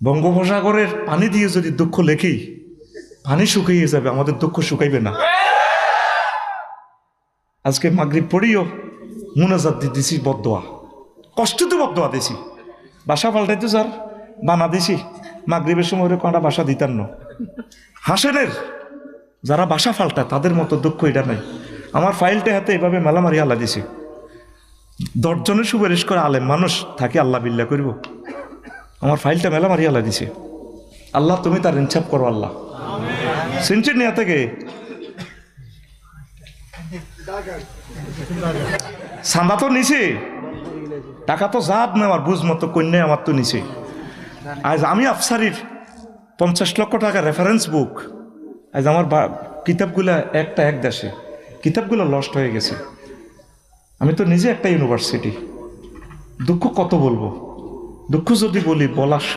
বঙ্গোপসাগরের পানি দিয়ে যদি দুঃখ লেখি, পানি শুকিয়ে যাবে, আমাদের দুঃখ শুকাইবে না। আজকে মাগরিব পড়িও মুনাজাত দিছি, বদদোয়া, কষ্টতে বদদোয়া দিছি, বাসা পাল্টাইতো স্যার বানা দিছি, মাগরিবের সময় ওরে কটা বাসা দিতাম না। হাসেনের যারা বাসা ফাল্টায় তাদের মতো দুঃখ এটা নাই। আমার ফাইলটা হাতে এভাবে মেলামারি আল্লাহ দিছি, 10 জনের সুপারিশ করে আলেম মানুষ থাকে, আল্লাহ বিল্লাহ করব। আমার ফাইলটা মেলামারি আল্লাহ দিছে। আল্লাহ তুমি তার ইনসাফ করো আল্লাহ। সেঞ্চুরি নেওয়া থেকে সান্দা তো নিছে, টাকা তো জাত নেওয়ার বুঝ মতো কন্যা আমার তো নিছে। আজ আমি আফসারির 50 লক্ষ টাকা রেফারেন্স বুক, আজ আমার কিতাবগুলা একটা এক দেশে, কিতাবগুলো লস্ট হয়ে গেছে। আমি তো নিজে একটা ইউনিভার্সিটি, দুঃখ কত বলবো, দুঃখ যদি বলি বলা